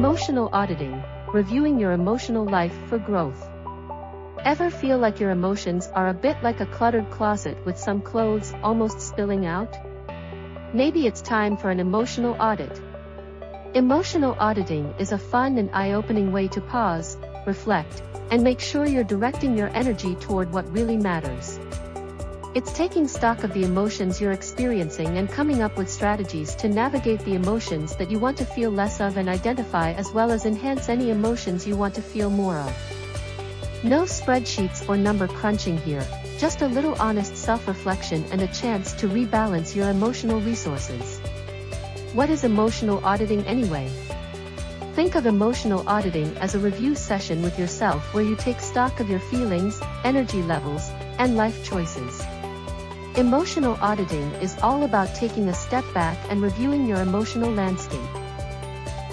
Emotional auditing, reviewing your emotional life for growth. Ever feel like your emotions are a bit like a cluttered closet with some clothes almost spilling out? Maybe it's time for an emotional audit. Emotional auditing is a fun and eye-opening way to pause, reflect, and make sure you're directing your energy toward what really matters. It's taking stock of the emotions you're experiencing and coming up with strategies to navigate the emotions that you want to feel less of and identify as well as enhance any emotions you want to feel more of. No spreadsheets or number crunching here, just a little honest self-reflection and a chance to rebalance your emotional resources. What is emotional auditing anyway? Think of emotional auditing as a review session with yourself where you take stock of your feelings, energy levels, and life choices. Emotional auditing is all about taking a step back and reviewing your emotional landscape.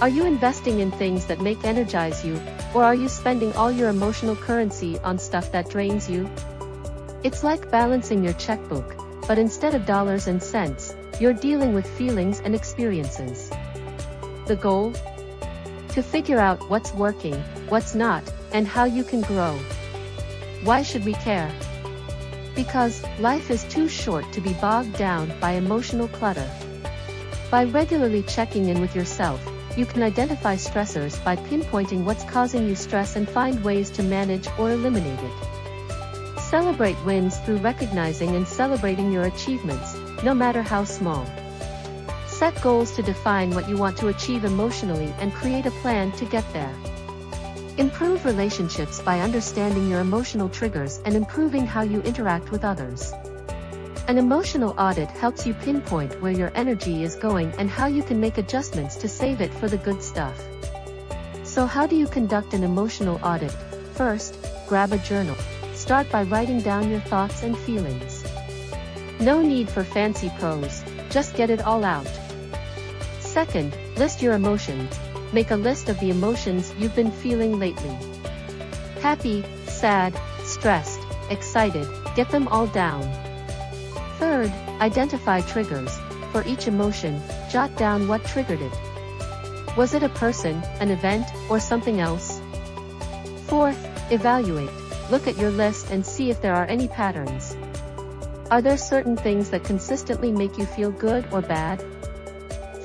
Are you investing in things that energize you, or are you spending all your emotional currency on stuff that drains you? It's like balancing your checkbook, but instead of dollars and cents, you're dealing with feelings and experiences. The goal? To figure out what's working, what's not, and how you can grow. Why should we care? Because life is too short to be bogged down by emotional clutter. By regularly checking in with yourself, you can identify stressors by pinpointing what's causing you stress and find ways to manage or eliminate it. Celebrate wins through recognizing and celebrating your achievements, no matter how small. Set goals to define what you want to achieve emotionally and create a plan to get there. Improve relationships by understanding your emotional triggers and improving how you interact with others. An emotional audit helps you pinpoint where your energy is going and how you can make adjustments to save it for the good stuff. So how do you conduct an emotional audit? First, grab a journal. Start by writing down your thoughts and feelings. No need for fancy prose, just get it all out. Second, list your emotions. Make a list of the emotions you've been feeling lately. Happy, sad, stressed, excited, get them all down. Third, identify triggers. For each emotion, jot down what triggered it. Was it a person, an event, or something else? Fourth, evaluate. Look at your list and see if there are any patterns. Are there certain things that consistently make you feel good or bad?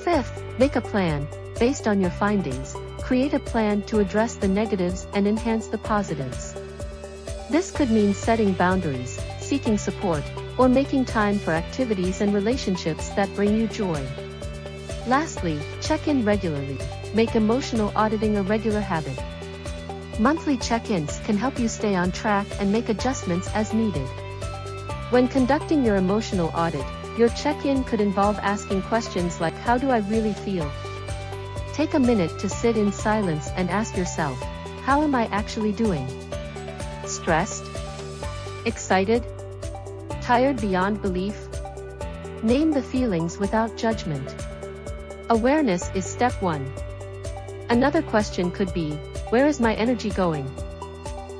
Fifth, make a plan. Based on your findings, create a plan to address the negatives and enhance the positives. This could mean setting boundaries, seeking support, or making time for activities and relationships that bring you joy. Lastly, check in regularly. Make emotional auditing a regular habit. Monthly check-ins can help you stay on track and make adjustments as needed. When conducting your emotional audit, your check-in could involve asking questions like, how do I really feel? Take a minute to sit in silence and ask yourself, how am I actually doing? Stressed? Excited? Tired beyond belief? Name the feelings without judgment. Awareness is step 1. Another question could be, where is my energy going?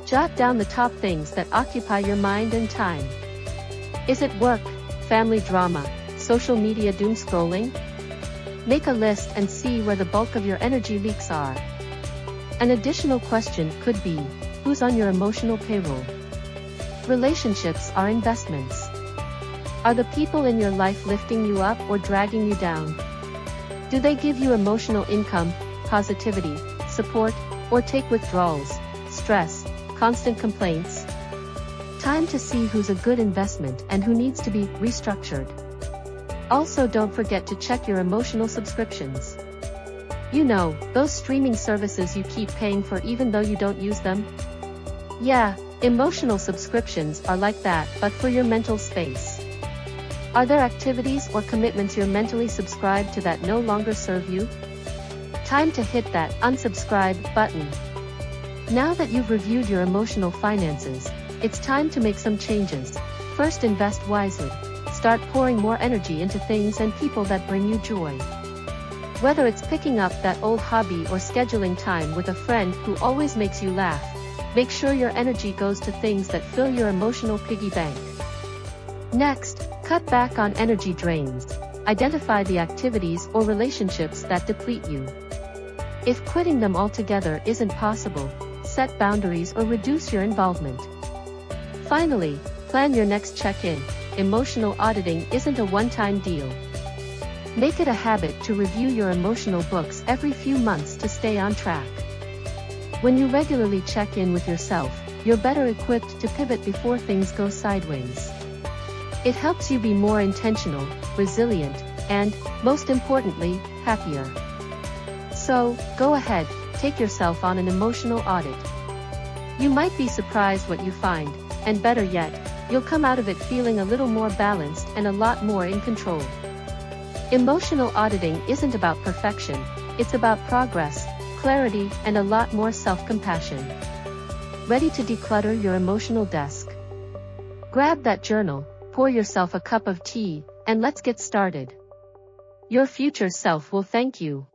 Jot down the top things that occupy your mind and time. Is it work, family drama, social media doom scrolling? Make a list and see where the bulk of your energy leaks are. An additional question could be, who's on your emotional payroll? Relationships are investments. Are the people in your life lifting you up or dragging you down? Do they give you emotional income, positivity, support, or take withdrawals, stress, constant complaints? Time to see who's a good investment and who needs to be restructured. Also, don't forget to check your emotional subscriptions. You know, those streaming services you keep paying for even though you don't use them? Yeah, emotional subscriptions are like that, but for your mental space. Are there activities or commitments you're mentally subscribed to that no longer serve you? Time to hit that unsubscribe button. Now that you've reviewed your emotional finances, it's time to make some changes. First, invest wisely. Start pouring more energy into things and people that bring you joy. Whether it's picking up that old hobby or scheduling time with a friend who always makes you laugh, make sure your energy goes to things that fill your emotional piggy bank. Next, cut back on energy drains. Identify the activities or relationships that deplete you. If quitting them altogether isn't possible, set boundaries or reduce your involvement. Finally, plan your next check-in. Emotional auditing isn't a one-time deal. Make it a habit to review your emotional books every few months to stay on track. When you regularly check in with yourself, you're better equipped to pivot before things go sideways. It helps you be more intentional, resilient, and, most importantly, happier. So, go ahead, take yourself on an emotional audit. You might be surprised what you find, and better yet, you'll come out of it feeling a little more balanced and a lot more in control. Emotional auditing isn't about perfection, it's about progress, clarity, and a lot more self-compassion. Ready to declutter your emotional desk? Grab that journal, pour yourself a cup of tea, and let's get started. Your future self will thank you.